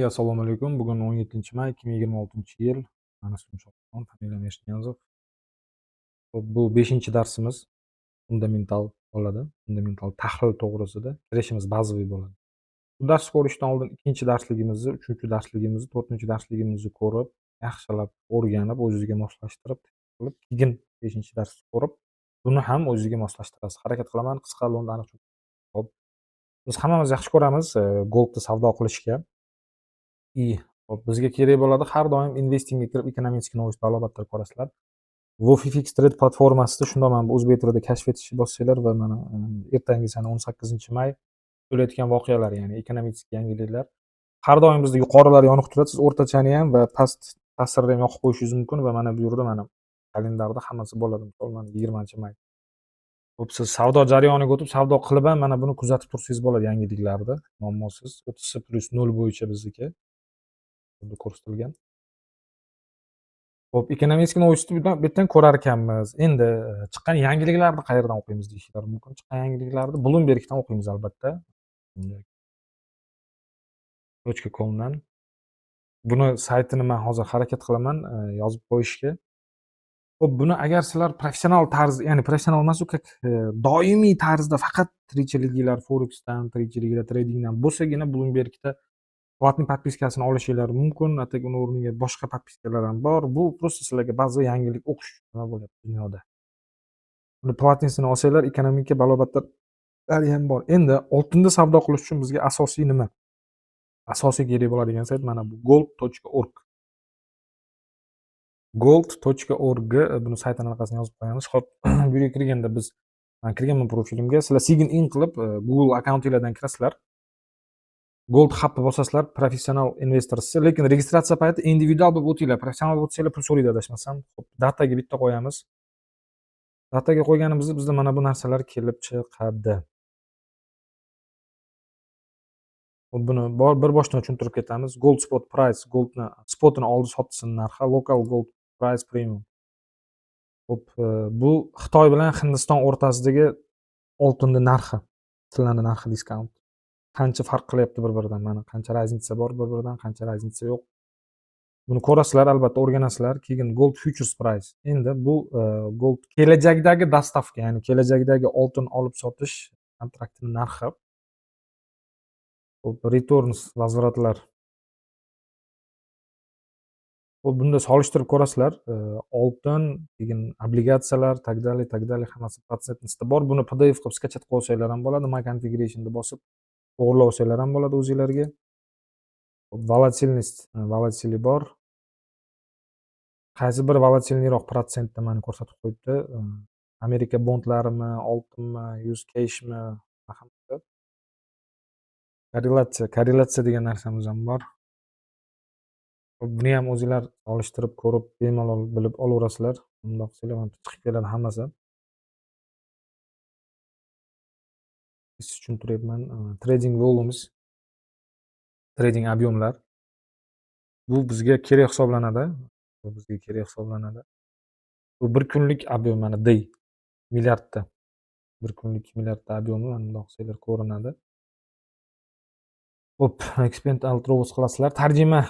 Assalomu alaykum. Bugun 17-may 2026-yil. Mani ismim Shohjahon, familiyam Eshitganov. Hop, bu 5-darsimiz fundamental bo'ladi. Fundamental tahlil to'g'risida kirishimiz bazaviy bo'ladi. Bu darsni ko'rishdan oldin 2-darsligimizni, 3-darsligimizni, 4-darsligimizni ko'rib, yaxshilab o'rganib, o'zingizga moslashtirib qilib, keyin 5-darsni ko'rib, buni ham o'zingizga moslashtirasiz. Harakat qilaman qisqa lo'nda aniq. Hop, biz hammamiz yaxshi ko'ramiz goldni savdo qilishga. Hop, bizga kerak bo'ladi har doim investingga kirib ekonomический новость balobatlar ko'rasizlar. WFX Trade platformasida shundoq mana bu o'zbek tilida kashf etishni bossanglar va mana ertangi sana 18-may bo'layotgan voqealar, ya'ni ekonomik yangiliklar. Har doim bizda yuqorilar yoniq turadi. Siz o'rtachani ham va past ta'sirni ham yoqib qo'yishingiz mumkin va mana bu yerda mana kalendarda hammasi bo'ladi. Misol mana 20-may. Hop, siz savdo jarayoniga o'tib, savdo qilib ham mana buni kuzatib tursangiz bo'ladi yangiliklarni. Muammosiz. OTC+0 bo'yicha bizniki. Bunda ko'rsatilgan. Hop, ekonomik новостьni bu yerdan ko'rar ekanmiz. Endi chiqqan yangiliklarni qayerdan o'qiymiz deyishlari mumkin. Chiqqan yangiliklarni Bloombergdan o'qiymiz albatta. .com dan. Buni saytini men hozir harakat qilaman yozib qo'yishga. Hop, buni agar sizlar professional tarz, ya'ni professional emas, u doimiy tarzda faqat tirikchiliginglar Forexdan, tirikchiliginglar tradingdan bo'lsagina Bloombergda platniy podpiskasini olishinglar mumkin. Ataka uni o'rniga boshqa podpiskalar ham bor. Bu просто sizlarga ba'zi yangilik o'qish nima bo'lyapti dunyoda. Buni platnisini olsanglar ekonomika balobatlari ham bor. Endi oltinda savdo qilish uchun bizga asosiy nima? Asosiy kerak bo'ladigan sayt mana bu gold.org. Gold.org buni saytini orqasiga yozib qo'yamiz. Xo'p, bu yerga kirganda men kirganman profilimga. Sizlar sign in qilib Google akkauntinglardan kirasizlar. Gold Hub'ni bosasizlar, professional investorsiz, lekin registratsiya payti individual bo'lib o'tinglar. Professional bo'lsanglar pul so'raydi adashmasam. Xo'p, dataga bitta qo'yamiz. Dataga qo'yganimizda bizda mana bu narsalar kelib chiqadi. Hop, buni bir boshdan tushuntirib ketamiz. Gold spot price, goldni spotini oldi sotdisi narxi, local gold price premium. Hop, bu Xitoy bilan Hindiston o'rtasidagi oltinni narxi, tillarning narxi diskount. Qancha farq qilyapti bir-biridan, mana qancha raznica bor bir-biridan, qancha raznica yo'q. Buni ko'rasizlar, albatta o'rganasizlar. Keyin gold futures price. Endi bu gold kelajakdagi dastavka, ya'ni kelajakdagi oltin olib sotish kontraktining narxi. Hop, returns, возвратlar. Hop, bunda solishtirib ko'rasizlar. Oltin, keyin obligatsiyalar, tak dalay hammasi protsentnisida bor. Buni PDF qilib skachat qilib olsanglar ham bo'ladi. My configuration'ni bosib to'g'irlab olsanglar ham bo'ladi o'zingizlarga. Volatility bor. Qaysi bir volatilniroq protsentda mana ko'rsatib qo'yibdi. Amerika bondlarimi, oltinmi, US cashmi, hammasi. Korrelatsiya degan narsamiz ham bor. Buni ham o'zingizlar solishtirib ko'rib, bemalol bilib olaverasizlar. Bundoq qilsanglar ham chiqib keladi hammasi. Siz tushuntiryapman. Trading volumes, trading объемlar. Bu bizga kerak hisoblanadi. Bu bir kunlik объем, mana day milliardda. Bir kunlik milliardda объемi mana bundoq qilsanglar ko'rinadi. Hop, expand altrovos qilasizlar. Tarjima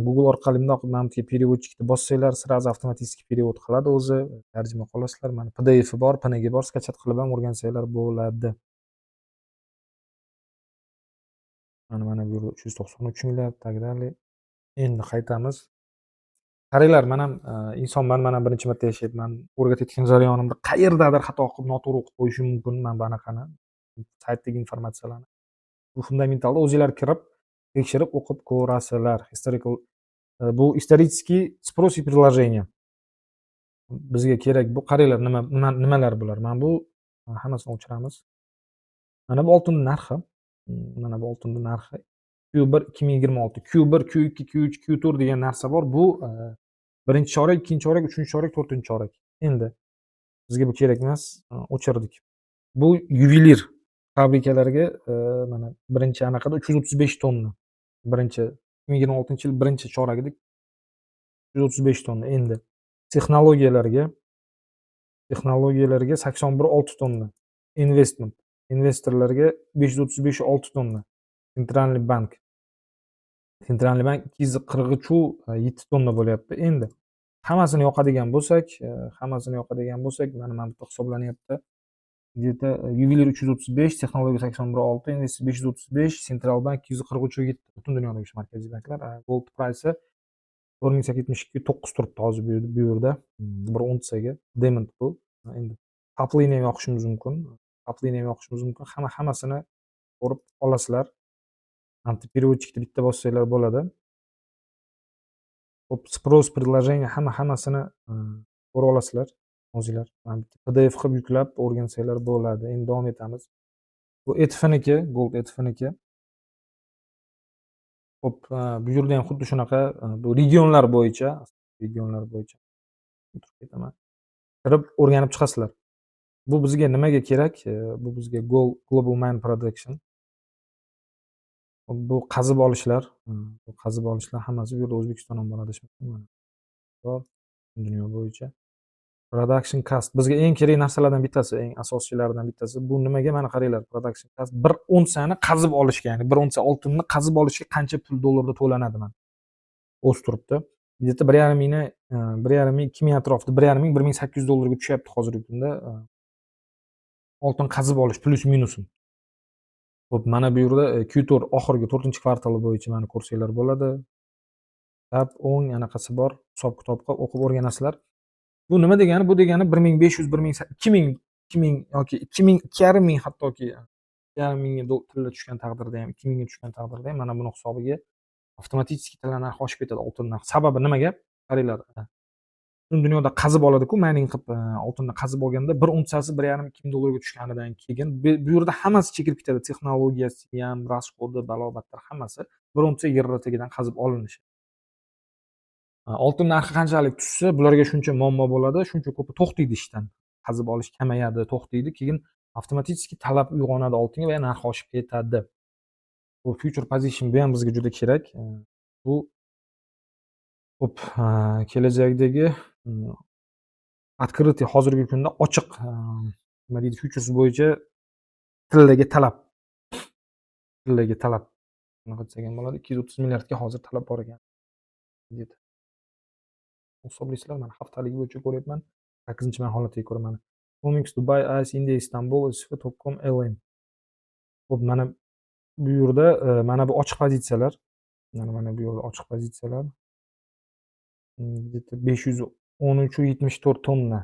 Google orqali bundoq manimcha переводчикni bossanglar, сразу avtomatik перевод qiladi o'zi. Tarjima qilasizlar. Mana PDF'i bor, PNG bor, skachat qilib ham o'rgansanglar bo'ladi. Mana bu yerda 393 milliard, tak dalay. Endi qaytamiz. Qaranglar, men ham insonman, mana birinchi marta yashayapman. O'rgatayotgan jarayonimda qayerdadir xato qilib, noto'g'ri o'qib qo'yishim mumkin. Men bunaqani saytdagi informatsiyalarni bu fundamentalda o'zingizlar kirib, tekshirib o'qib ko'rasizlar. Historical bu исторический спрос и предложение. Bizga kerak bu. Qaranglar, nimalar bular? Mana bu hammasini o'chiramiz. Mana bu oltinning narxi. Mana bu oltinning narxi Q1 2026, Q1, Q2, Q3, Q4 degan narsa bor. Bu birinchi chorak, ikkinchi chorak, uchinchi chorak, to'rtinchi chorak. Endi bizga bu kerak emas, o'chirdik. Bu yuvelir fabrikalarga mana birinchi anaqada 335 tonna. Birinchi 2026-yil birinchi choragida 335 tonna. Endi texnologiyalarga 81,6 tonna. Investorlarga 535,6 tonna. Centralniy bank Sentralniy bank 243 tonna bo'lyapti. Endi hammasini yoqadigan bo'lsak, mana bu yerda hisoblanyapti. Где-то yuvelir 335, texnologiya 81.6, investitsiya 535, Central Bank 243.7 butun dunyodagi shu markaziy banklar. Gold price 4872 9 turibdi hozir bu yerda. Bir unsiyaga. Diamond bu. Endi taplini ham yoqishimiz mumkin. Hammasini ko'rib olasizlar. Antiperevodchikni bitta bossanglar bo'ladi. Hop, sпрос, предложение hammasini ko'rib olasizlar o'zinglar. PDF qilib yuklab o'rgansanglar bo'ladi. Endi davom etamiz. Bu ETFniki, Gold ETFniki. Hop, bu yerda ham xuddi shunaqa bu regionlar bo'yicha ketaman. Kirib o'rganib chiqasizlar. Bu bizga nimaga kerak? Bu bizga Global Mine Production. Bu qazib olishlar, hammasi bu yerda O'zbekiston ham bor adashmasam. Dunyo bo'yicha. Production cost bizga eng kerak narsalardan bittasi, eng asosiylaridan bittasi. Bu nimaga? Mana qaranglar, production cost bir unsiyani qazib olishga, ya'ni bir unsiya oltinni qazib olishga qancha pul dollarda to'lanadi mana. O'z turibdi. Где-то 1,5 mingni, 1,5 ming, 2 ming atrofida, 1,5 ming, 1800 dollarga tushyapti hozirgi kunda. Oltin qazib olish plus minusi. Xo'p, mana bu yerda Q4 oxirgi 4-kvartali bo'yicha mana ko'rsanglar bo'ladi. Chap, o'ng anaqasi bor, hisob-kitobga o'qib o'rganasizlar. Bu nima degani? Bu degani 1500, 2000 yoki 2000, 2,5 ming, hattoki 2,5 mingga tilla tushgan taqdirda ham, 2 mingga tushgan taqdirda ham mana buni hisobiga avtomatik tilla narxi oshib ketadi oltin narxi. Sababi nimaga? Qaranglar. Butun dunyoda qazib oladi-ku, mining qilib oltinni qazib olganda bir unsiyasi 1,5 2 ming dollarga tushganidan keyin bu yerda hammasi chekilib ketadi. Texnologiyasi ham, rasxodi, balobatlar hammasi bir unsiya yer tagidan qazib olinishi. Oltin narxi qanchalik tushsa, bularga shuncha muammo bo'ladi, shuncha ko'pi to'xtaydi ishdan. Qazib olish kamayadi, to'xtaydi, keyin avtomatik talab uyg'onadi oltinga va narxi oshib ketadi. Bu future position bu ham bizga juda kerak. Bu xo'p, kelajakdagi открытый hozirgi kunda ochiq nima deydi, futures bo'yicha tillaga talab. Nima desak ham bo'ladi, 230 milliardga hozir talab bor ekan. Hisoblaysizlar, mana haftalik bo'yicha ko'ryapman. 8-may holatiga ko'ra mana. Comex Dubai Ice India Istanbul Isfa.com LN. Xo'p, mana bu yerda mana bu ochiq pozitsiyalar. Mana bu yerda ochiq pozitsiyalar. 513.74 tonna.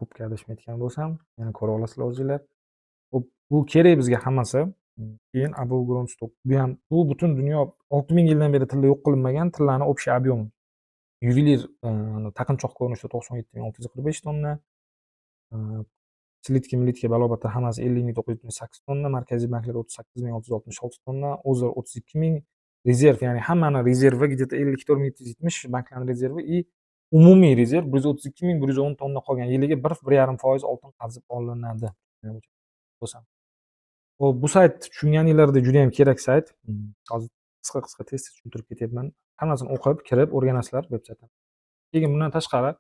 Ko'pga adashmayotgan bo'lsam, yana ko'ra olasizlar o'zinglar. Xo'p, bu kerak bizga hammasi. Keyin above ground stock. Bu butun dunyo 6000 yildan beri tilla yo'q qilinmagan, tillani общий объем. Yuvelir taqinchoq ko'rinishda 97.645 tonna. Slitka balobatlar hammasi 50.978 tonna, markaziy banklar 38.666 tonna, o'zar 32.000, rezerv, ya'ni hammani rezervi где-то 54.770 banklarning rezervi и umumiy rezerv 132.110 tonna qolgan. Yiliga 1.5% oltin qazib olinadi. Bo'lsam. Xo'p, bu sayt tushunganinglarda juda ham kerak sayt. Hozir qisqa tez tushuntirib ketyapman. Hammasini o'qib, kirib o'rganasizlar veb-saytdan. Keyin bundan tashqari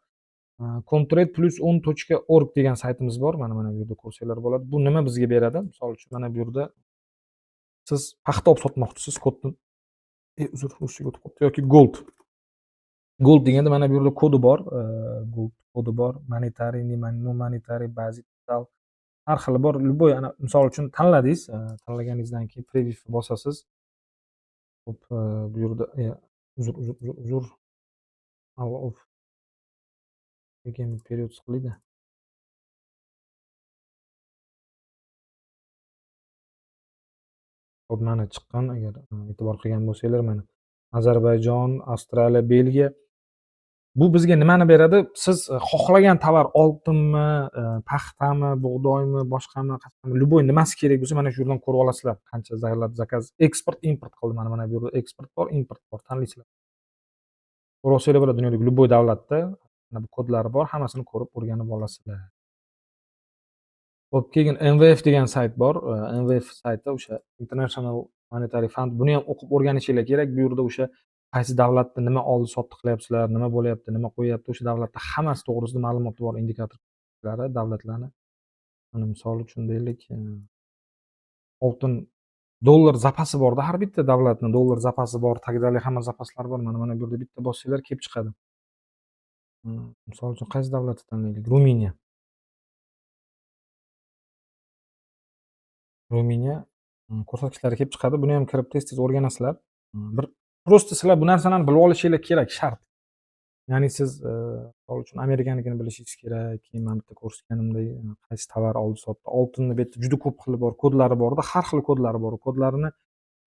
contract+on.org degan saytimiz bor. Mana bu yerda ko'rsanglar bo'ladi. Bu nima bizga beradi? Misol uchun mana bu yerda siz paxta olib sotmoqchisiz, kodni Russiyaga o'tib qolibdi yoki gold. Gold deganda mana bu yerda kodi bor. Gold kodi bor. Monetary, non-monetary, basic, digital har xili bor. Любой ana misol uchun tanladingiz. Tanlaganingizdan keyin preview bosasiz. Hop, bu yerda uzr. Keyin period qilaydi. Hop, mana chiqqan, agar e'tibor qilgan bo'lsanglar, mana Ozarbayjon, Avstraliya, Belgiya. Bu bizga nimani beradi? Siz xohlagan tovar oltinmi, paxtami, bug'doymi, boshqami, любой nimasi kerak bo'lsa mana shu yerdan ko'rib olasizlar. Qancha zakaz, eksport, import qildi. Mana bu yerda eksport bor, import bor, tanlaysizlar. Ko'rib olsanglar bo'ladi, dunyodagi любой davlatda mana bu kodlari bor, hammasini ko'rib o'rganib olasizlar. Hop, keyin MVF degan sayt bor. MVF sayti o'sha International Monetary Fund. Buni ham o'qib o'rganishinglar kerak. Bu yerda o'sha qaysi davlatda nima oldi-sotdi qilyapsizlar, nima bo'lyapti, nima qo'yyapti, o'sha davlatda hammasi to'g'risida ma'lumot bor, indikatorlari davlatlarni. Mana misol uchun deylik, oltin dollar zapasi borda har bitta davlatni dollar zapasi bor, tagidagi hamma zapaslar bor. Mana bu yerda bitta bossanglar kelib chiqadi. Misol uchun qaysi davlatni tanlaylik? Ruminiya. Ruminiya ko'rsatkichlari kelib chiqadi. Buni ham kirib tez-tez o'rganasizlar. Bir prosta sizlar bu narsalarni bilib olishinglar kerak, shart. Ya'ni siz, misol uchun Amerikanikini bilishingiz kerak. Keyin men bitta ko'rsatganimdek, qaysi tovar oldi-sotdi. Oltinni bu yerda juda ko'p xili bor, kodlari borda, har xil kodlari bor. Kodlarini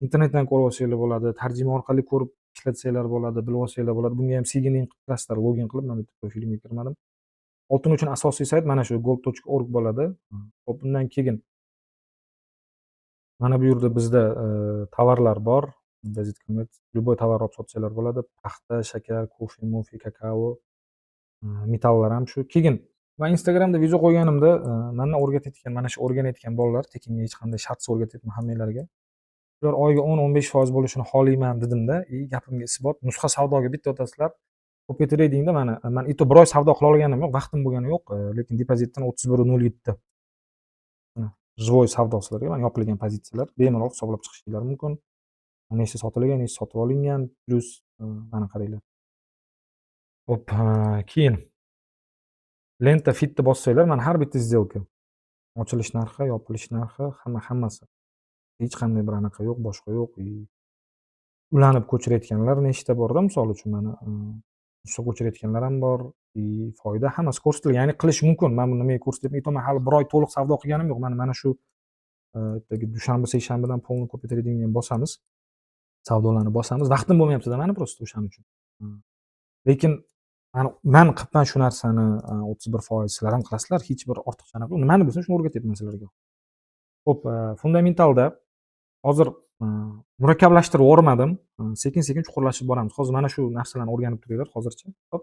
internetdan ko'rib olsanglar bo'ladi, tarjima orqali ko'rib ishlatsanglar bo'ladi, bilib olsanglar bo'ladi. Bunga ham signing qilasizlar, login qilib. Men bitta profilimga kirmadim. Oltin uchun asosiy sayt mana shu gold.org bo'ladi. Hop, undan keyin mana bu yerda bizda, tovarlar bor. Bizda любой tovar olib sotsanglar bo'ladi. Paxta, shakar, kofe, mofe, kakao, metallar ham shu. Keyin men Instagramda video qo'yganimda, mendan o'rgatayotgan, mana shu o'rganayotgan bolalar, tekinga hech qanday shartsiz o'rgatyapman hammanglarga. Ular oyiga 10-15% bo'lishini xohlayman dedimda, gapimga isbot. Nusxa savdoga bitta o'tasizlar. Copy tradingda mana men и то bir oy savdo qila olganim yo'q, vaqtim bo'lgani yo'q, lekin depozitdan 31.07 mana живой savdo sizlarga, mana yopilgan pozitsiyalar bemalol hisoblab chiqishingiz mumkin. Nechta sotilgan, nechta sotib olingan, plyus mana qaranglar. Hop, keyin lenta fitni bossanglar, mana har bitta сделка, ochilish narxi, yopilish narxi, hammasi. Hech qanday bir anaqa yo'q, boshqa yo'q. Ulanib ko'chirayotganlar nechta borda, misol uchun mana nusxa ko'chirayotganlar ham bor. Foyda hammasi ko'rsatilgan. Ya'ni qilish mumkin. Men buni nimaga ko'rsatyapman? Men hali bir oy to'liq savdo qilganim yo'q. Mana shu ertaga dushanba, seshanbadan polni copy tradingni ham bosamiz. Savdolarni bosamiz. Vaqtim bo'lmayapti-da mani prosta o'shaning uchun. Lekin men qilibman shu narsani 31%, sizlar ham qilasizlar, hech bir ortiqchani yo'q. Nimani bilsam shuni o'rgatyapman sizlarga. Xo'p, fundamentalda hozir murakkablashtirib yubormadim. Sekin-sekin chuqurlashib boramiz. Hozir mana shu narsalarni o'rganib turinglar hozircha. Xo'p.